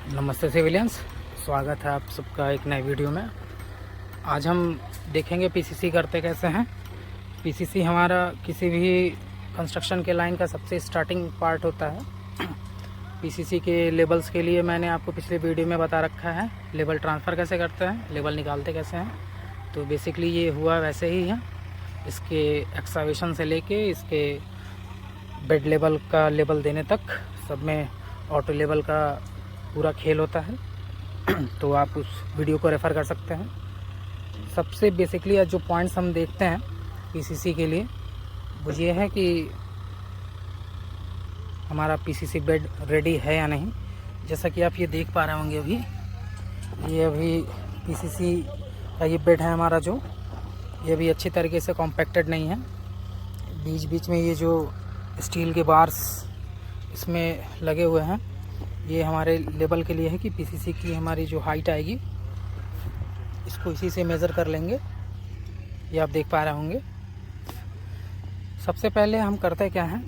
नमस्ते सिविलियंस, स्वागत है आप सबका एक नए वीडियो में। आज हम देखेंगे पीसीसी करते कैसे हैं। पीसीसी हमारा किसी भी कंस्ट्रक्शन के लाइन का सबसे स्टार्टिंग पार्ट होता है। पीसीसी के लेबल्स के लिए मैंने आपको पिछले वीडियो में बता रखा है, लेबल ट्रांसफ़र कैसे करते हैं, लेबल निकालते कैसे हैं। तो बेसिकली ये हुआ वैसे ही है। इसके एक्सकावेशन से लेके इसके बेड लेवल का लेबल देने तक सब में ऑटो लेबल का पूरा खेल होता है। तो आप उस वीडियो को रेफ़र कर सकते हैं। सबसे बेसिकली जो पॉइंट्स हम देखते हैं पीसीसी के लिए वो ये है कि हमारा पीसीसी बेड रेडी है या नहीं। जैसा कि आप ये देख पा रहे होंगे, अभी पीसीसी का ये बेड है हमारा, जो ये अभी अच्छी तरीके से कॉम्पैक्टेड नहीं है। बीच बीच में ये जो स्टील के बार्स इसमें लगे हुए हैं, ये हमारे लेवल के लिए है कि पीसीसी की हमारी जो हाइट आएगी इसको इसी से मेज़र कर लेंगे। ये आप देख पा रहे होंगे। सबसे पहले हम करते क्या हैं,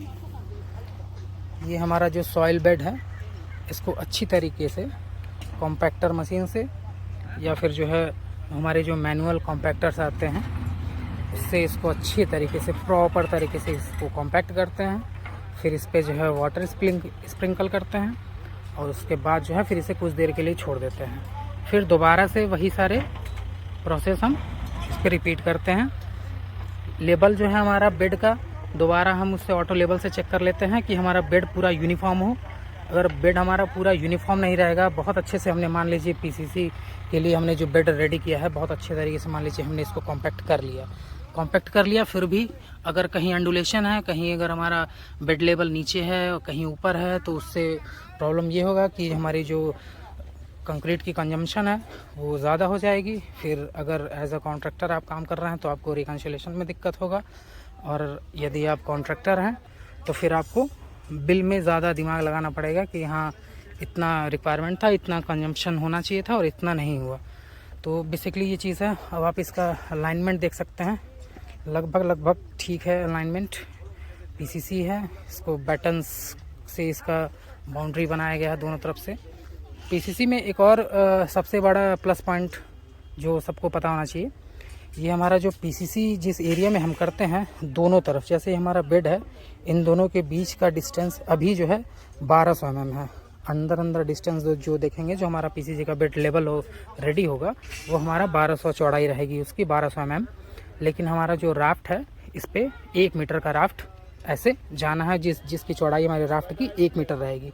ये हमारा जो सॉइल बेड है इसको अच्छी तरीके से कॉम्पैक्टर मशीन से या फिर जो है हमारे जो मैनुअल कॉम्पैक्टर्स आते हैं उससे इसको अच्छी तरीके से प्रॉपर तरीके से इसको कॉम्पैक्ट करते हैं। फिर इस पर जो है वाटर स्प्रिंकल करते हैं और उसके बाद जो है फिर इसे कुछ देर के लिए छोड़ देते हैं। फिर दोबारा से वही सारे प्रोसेस हम इस पर रिपीट करते हैं। लेबल जो है हमारा बेड का, दोबारा हम उससे ऑटो लेवल से चेक कर लेते हैं कि हमारा बेड पूरा यूनिफॉर्म हो। अगर बेड हमारा पूरा यूनिफॉर्म नहीं रहेगा, बहुत अच्छे से हमने मान लीजिए पीसीसी के लिए हमने जो बेड रेडी किया है बहुत अच्छे तरीके से मान लीजिए हमने इसको कॉम्पैक्ट कर लिया, फिर भी अगर कहीं अंडुलेशन है, कहीं अगर हमारा बेड लेवल नीचे है और कहीं ऊपर है, तो उससे प्रॉब्लम ये होगा कि हमारी जो कंक्रीट की कंजम्पशन है वो ज़्यादा हो जाएगी। फिर अगर एज अ कॉन्ट्रैक्टर आप काम कर रहे हैं तो आपको रिकन्सिलेशन में दिक्कत होगा, और यदि आप कॉन्ट्रैक्टर हैं तो फिर आपको बिल में ज़्यादा दिमाग लगाना पड़ेगा कि हाँ इतना रिक्वायरमेंट था, इतना कंजम्पशन होना चाहिए था और इतना नहीं हुआ। तो बेसिकली ये चीज़ है। अब आप इसका अलाइनमेंट देख सकते हैं, लगभग ठीक है अलाइनमेंट। पीसीसी है, इसको बैटन्स से इसका बाउंड्री बनाया गया है दोनों तरफ से। पीसीसी में एक और सबसे बड़ा प्लस पॉइंट जो सबको पता होना चाहिए, ये हमारा जो पीसीसी जिस एरिया में हम करते हैं दोनों तरफ, जैसे हमारा बेड है, इन दोनों के बीच का डिस्टेंस अभी जो है 1200 mm है। अंदर डिस्टेंस जो देखेंगे, जो हमारा पीसीसी का बेड लेवल हो रेडी होगा वो हमारा 1200 चौड़ाई रहेगी उसकी, 1200 mm। लेकिन हमारा जो राफ्ट है इस पर 1 मीटर का राफ्ट ऐसे जाना है, जिसकी चौड़ाई हमारे राफ्ट की 1 मीटर रहेगी।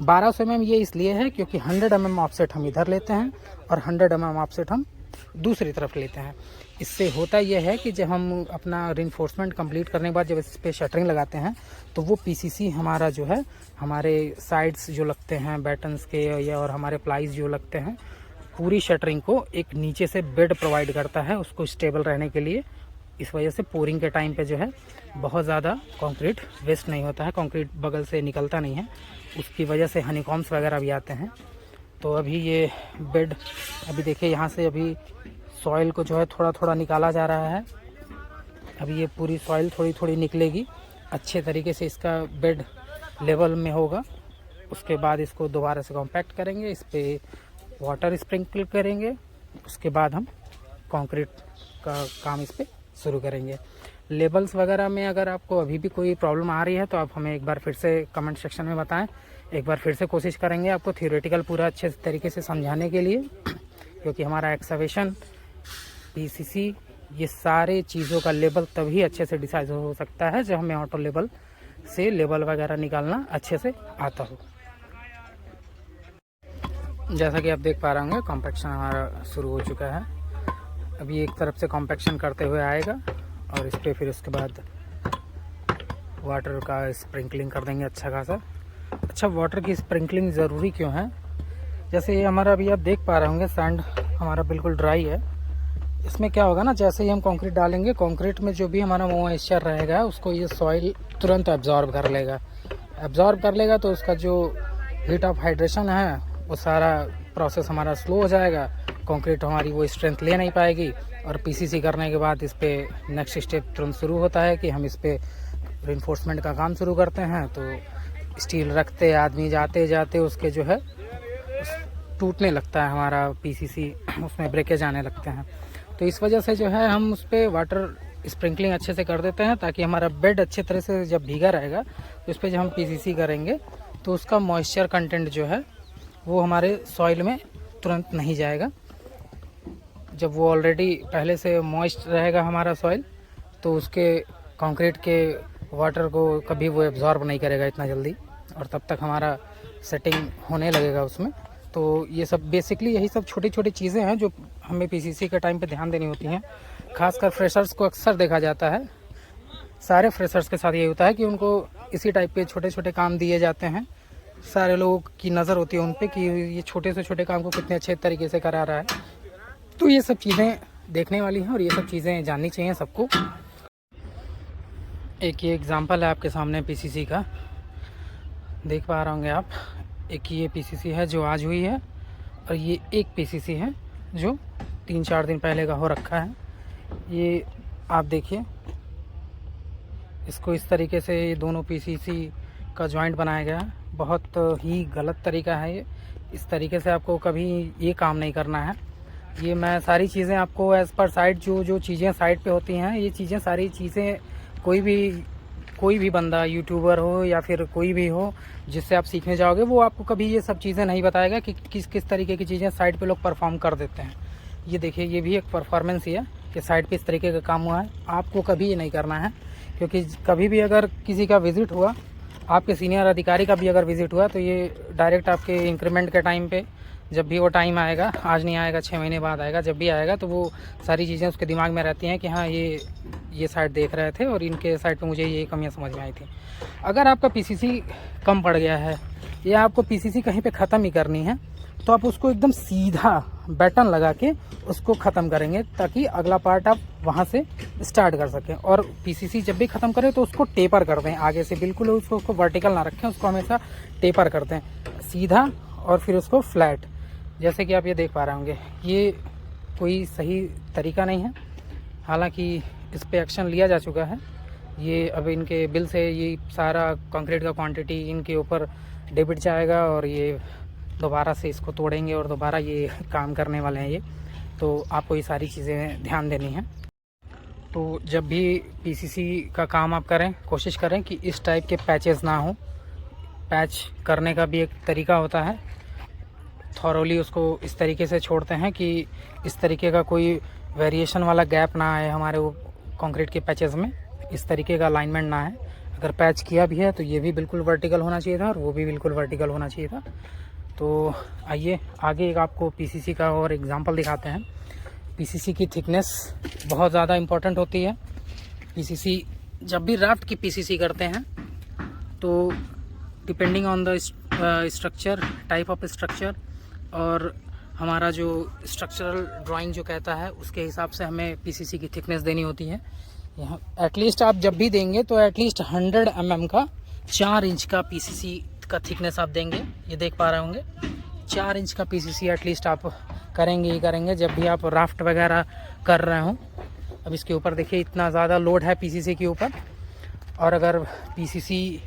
1200 mm ये इसलिए है क्योंकि 100 mm ऑफसेट हम इधर लेते हैं और 100 mm ऑफसेट हम दूसरी तरफ लेते हैं। इससे होता यह है कि जब हम अपना रिइंफोर्समेंट कंप्लीट करने के बाद जब इस पर शटरिंग लगाते हैं तो वो पीसीसी हमारा जो है हमारे साइड्स जो लगते हैं बैटन्स के या और हमारे प्लाईज जो लगते हैं, पूरी शटरिंग को एक नीचे से बेड प्रोवाइड करता है उसको स्टेबल रहने के लिए। इस वजह से पोरिंग के टाइम पे जो है बहुत ज़्यादा कंक्रीट वेस्ट नहीं होता है, कंक्रीट बगल से निकलता नहीं है, उसकी वजह से हनीकॉम्स वगैरह भी आते हैं। तो अभी ये बेड, अभी देखिए यहाँ से अभी सॉइल को जो है थोड़ा थोड़ा निकाला जा रहा है। अभी ये पूरी सॉइल थोड़ी थोड़ी निकलेगी, अच्छे तरीके से इसका बेड लेवल में होगा। उसके बाद इसको दोबारा से कॉम्पैक्ट करेंगे, इस पर वाटर स्प्रिंकल करेंगे, उसके बाद हम कंक्रीट का काम इस पर शुरू करेंगे। लेबल्स वगैरह में अगर आपको अभी भी कोई प्रॉब्लम आ रही है तो आप हमें एक बार फिर से कमेंट सेक्शन में बताएं। एक बार फिर से कोशिश करेंगे आपको थियोरेटिकल पूरा अच्छे तरीके से समझाने के लिए, क्योंकि हमारा एक्सकवेशन, पीसीसी, ये सारे चीज़ों का लेबल तभी अच्छे से डिसाइड हो सकता है जब हमें ऑटो लेवल से लेबल वगैरह निकालना अच्छे से आता हो। जैसा कि आप देख पा रहे होंगे कॉम्पैक्शन हमारा शुरू हो चुका है। अभी एक तरफ से कॉम्पैक्शन करते हुए आएगा और इस पर फिर उसके बाद वाटर का स्प्रिंकलिंग कर देंगे अच्छा खासा। अच्छा, वाटर की स्प्रिंकलिंग ज़रूरी क्यों है? जैसे ये हमारा अभी आप देख पा रहे होंगे सैंड हमारा बिल्कुल ड्राई है। इसमें क्या होगा ना, जैसे ही हम कंक्रीट डालेंगे, कंक्रीट में जो भी हमारा मॉइस्चर रहेगा उसको ये सॉइल तुरंत एब्जॉर्ब कर लेगा। तो उसका जो हीट ऑफ हाइड्रेशन है वो सारा प्रोसेस हमारा स्लो हो जाएगा, कंक्रीट हमारी वो स्ट्रेंथ ले नहीं पाएगी। और पीसीसी करने के बाद इस पर नेक्स्ट स्टेप तुरंत शुरू होता है कि हम इस पर रिइंफोर्समेंट का काम शुरू करते हैं। तो स्टील रखते आदमी जाते जाते उसके जो है टूटने लगता है हमारा पीसीसी, उसमें ब्रेकेज आने लगते हैं। तो इस वजह से जो है हम उस पर वाटर स्प्रिंकलिंग अच्छे से कर देते हैं, ताकि हमारा बेड अच्छे तरह से जब भीगा रहेगा तो उस पर जब हम पीसीसी करेंगे तो उसका मॉइस्चर कंटेंट जो है वो हमारे सॉइल में तुरंत नहीं जाएगा। जब वो ऑलरेडी पहले से मॉइस्ट रहेगा हमारा सॉइल, तो उसके कंक्रीट के वाटर को कभी वो एब्जॉर्ब नहीं करेगा इतना जल्दी, और तब तक हमारा सेटिंग होने लगेगा उसमें। तो ये सब बेसिकली यही सब छोटी छोटी चीज़ें हैं जो हमें पीसीसी के टाइम पे ध्यान देनी होती हैं। खासकर फ्रेशर्स को अक्सर देखा जाता है, सारे फ्रेशर्स के साथ यही होता है कि उनको इसी टाइप के छोटे छोटे काम दिए जाते हैं। सारे लोगों की नज़र होती है उन पे कि ये छोटे से छोटे काम को कितने अच्छे तरीके से करा रहा है। तो ये सब चीज़ें देखने वाली हैं और ये सब चीज़ें जाननी चाहिए सबको। एक ये एग्जांपल है आपके सामने पीसीसी का, देख पा रहे होंगे आप। एक ये पीसीसी है जो आज हुई है, और ये एक पीसीसी है जो 3-4 दिन पहले का हो रखा है। ये आप देखिए, इसको इस तरीके से ये दोनों पीसीसी का जॉइंट बनाया गया है। बहुत ही गलत तरीका है ये, इस तरीके से आपको कभी ये काम नहीं करना है। ये मैं सारी चीज़ें आपको एज़ पर साइड जो चीज़ें साइड पे होती हैं, ये चीज़ें सारी चीज़ें कोई भी बंदा यूट्यूबर हो या फिर कोई भी हो जिससे आप सीखने जाओगे, वो आपको कभी ये सब चीज़ें नहीं बताएगा कि किस तरीके की चीज़ें साइड पे लोग परफॉर्म कर देते हैं। ये देखिए, ये भी एक परफॉर्मेंस ही है कि साइड पे इस तरीके का काम हुआ है। आपको कभी ये नहीं करना है, क्योंकि कभी भी अगर किसी का विज़िट हुआ, आपके सीनियर अधिकारी का भी अगर विज़िट हुआ, तो ये डायरेक्ट आपके इंक्रीमेंट के टाइम पे, जब भी वो टाइम आएगा, आज नहीं आएगा 6 महीने बाद आएगा, जब भी आएगा तो वो सारी चीज़ें उसके दिमाग में रहती हैं कि हाँ ये साइड देख रहे थे और इनके साइड पे मुझे ये कमियां समझ में आई थी। अगर आपका पीसीसी कम पड़ गया है या आपको पीसीसी कहीं पे ख़त्म ही करनी है, तो आप उसको एकदम सीधा बैटन लगा के उसको ख़त्म करेंगे, ताकि अगला पार्ट आप वहाँ से स्टार्ट कर सकें। और पीसीसी जब भी ख़त्म करें तो उसको टेपर कर दें आगे से, बिल्कुल उसको वर्टिकल ना रखें, उसको हमेशा टेपर कर दें सीधा, और फिर उसको फ्लैट। जैसे कि आप ये देख पा रहे होंगे, ये कोई सही तरीका नहीं है। हालांकि इस पे एक्शन लिया जा चुका है। ये अब इनके बिल से ये सारा कंक्रीट का क्वांटिटी इनके ऊपर डेबिट जाएगा, और ये दोबारा से इसको तोड़ेंगे और दोबारा ये काम करने वाले हैं ये। तो आपको ये सारी चीज़ें ध्यान देनी है। तो जब भी पीसीसी का काम आप करें, कोशिश करें कि इस टाइप के पैचेस ना हो। पैच करने का भी एक तरीका होता है, थॉरोली उसको इस तरीके से छोड़ते हैं कि इस तरीके का कोई वेरिएशन वाला गैप ना आए हमारे वो कंक्रीट के पैचेस में, इस तरीके का अलाइनमेंट ना है। अगर पैच किया भी है तो ये भी बिल्कुल वर्टिकल होना चाहिए था और वो भी बिल्कुल वर्टिकल होना चाहिए था। तो आइए आगे एक आपको पीसीसी का और एग्जांपल दिखाते हैं। पीसीसी की थिकनेस बहुत ज़्यादा इम्पोर्टेंट होती है। पीसीसी जब भी राफ्ट की पीसीसी करते हैं तो depending on the structure, type of structure, और हमारा जो स्ट्रक्चरल ड्राइंग जो कहता है उसके हिसाब से हमें पीसीसी की थिकनेस देनी होती है। यहाँ एटलीस्ट आप जब भी देंगे तो एटलीस्ट 100 mm का 4 इंच का पीसीसी का थिकनेस आप देंगे। ये देख पा रहे होंगे, 4 इंच का पीसीसी एटलीस्ट आप करेंगे ही करेंगे जब भी आप राफ्ट वगैरह कर रहे हो। अब इसके ऊपर देखिए इतना ज़्यादा लोड है पीसीसी के ऊपर, और अगर पीसीसी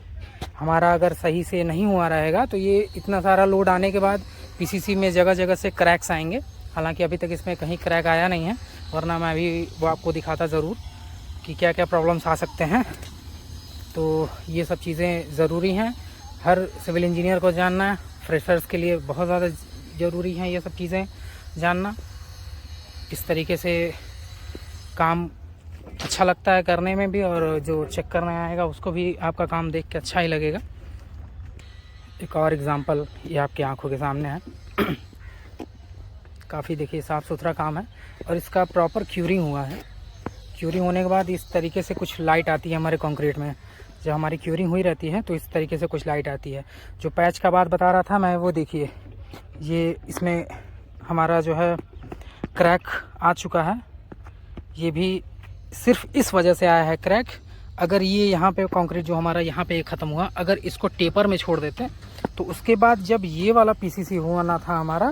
हमारा अगर सही से नहीं हुआ रहेगा तो ये इतना सारा लोड आने के बाद पीसीसी में जगह जगह से क्रैक्स आएंगे। हालांकि अभी तक इसमें कहीं क्रैक आया नहीं है, वरना मैं अभी वो आपको दिखाता ज़रूर कि क्या क्या प्रॉब्लम्स आ सकते हैं। तो ये सब चीज़ें ज़रूरी हैं, हर सिविल इंजीनियर को जानना है। फ्रेशर्स के लिए बहुत ज़्यादा ज़रूरी हैं ये सब चीज़ें जानना। इस तरीके से काम अच्छा लगता है करने में भी, और जो चेक करने आएगा उसको भी आपका काम देख के अच्छा ही लगेगा। एक और एग्जांपल ये आपकी आंखों के सामने है। काफ़ी देखिए साफ़ सुथरा काम है, और इसका प्रॉपर क्यूरिंग हुआ है। क्यूरिंग होने के बाद इस तरीके से कुछ लाइट आती है हमारे कंक्रीट में। जब हमारी क्यूरिंग हुई रहती है तो इस तरीके से कुछ लाइट आती है। जो पैच का बात बता रहा था मैं, वो देखिए ये इसमें हमारा जो है क्रैक आ चुका है। ये भी सिर्फ इस वजह से आया है क्रैक। अगर ये यहाँ पे कंक्रीट जो हमारा यहाँ पे ख़त्म हुआ, अगर इसको टेपर में छोड़ देते तो उसके बाद जब ये वाला पीसीसी हुआ ना था हमारा,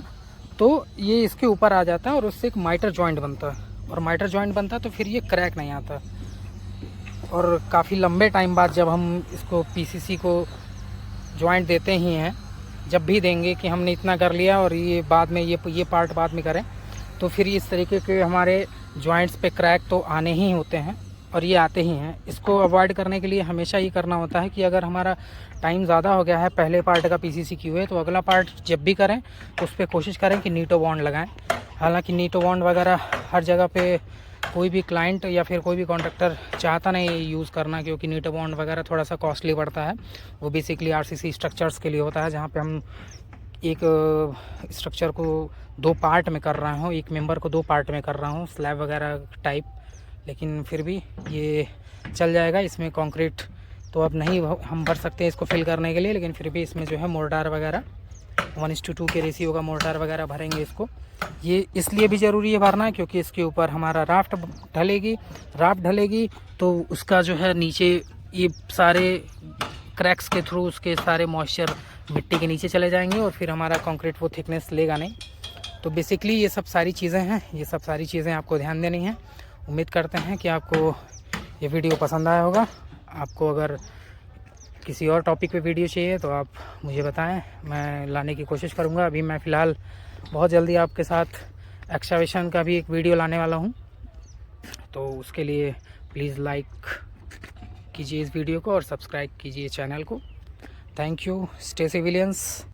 तो ये इसके ऊपर आ जाता है और उससे एक माइटर जॉइंट बनता है, और माइटर जॉइंट बनता है तो फिर ये क्रैक नहीं आता। और काफ़ी लंबे टाइम बाद जब हम इसको पीसीसी को जॉइंट देते ही हैं, जब भी देंगे कि हमने इतना कर लिया और ये बाद में ये पार्ट बाद में करें, तो फिर इस तरीके के हमारे जॉइंट्स पे क्रैक तो आने ही होते हैं और ये आते ही हैं। इसको अवॉइड करने के लिए हमेशा ये करना होता है कि अगर हमारा टाइम ज़्यादा हो गया है पहले पार्ट का पीसीसी की हुए, तो अगला पार्ट जब भी करें तो उस पर कोशिश करें कि नीटो बॉन्ड लगाएं। हालांकि नीटो बॉन्ड वगैरह हर जगह पे कोई भी क्लाइंट या फिर कोई भी कॉन्ट्रैक्टर चाहता नहीं यूज़ करना, क्योंकि नीटो बॉन्ड वगैरह थोड़ा सा कॉस्टली पड़ता है। वो बेसिकली आरसीसी स्ट्रक्चर्स के लिए होता है, जहाँ पे हम एक स्ट्रक्चर को 2 पार्ट में कर रहा हूँ, एक मेंबर को 2 पार्ट में कर रहा हूँ, स्लैब वगैरह टाइप। लेकिन फिर भी ये चल जाएगा। इसमें कंक्रीट तो अब नहीं हम भर सकते हैं इसको फिल करने के लिए, लेकिन फिर भी इसमें जो है मोर्टार वगैरह 1:2 के रेशियो का मोर्टार वगैरह भरेंगे इसको। ये इसलिए भी ज़रूरी है भरना क्योंकि इसके ऊपर हमारा राफ्ट ढलेगी तो उसका जो है नीचे ये सारे क्रैक्स के थ्रू उसके सारे मॉइस्चर मिट्टी के नीचे चले जाएंगे और फिर हमारा कंक्रीट वो थिकनेस लेगा नहीं। तो बेसिकली ये सब सारी चीज़ें हैं, ये सब सारी चीज़ें आपको ध्यान देनी है। उम्मीद करते हैं कि आपको ये वीडियो पसंद आया होगा। आपको अगर किसी और टॉपिक पे वीडियो चाहिए तो आप मुझे बताएं, मैं लाने की कोशिश करूँगा। अभी मैं फ़िलहाल बहुत जल्दी आपके साथ एक्सकवेशन का भी एक वीडियो लाने वाला हूँ, तो उसके लिए प्लीज़ लाइक कीजिए इस वीडियो को और सब्सक्राइब कीजिए चैनल को। Thank you. Stay civilians.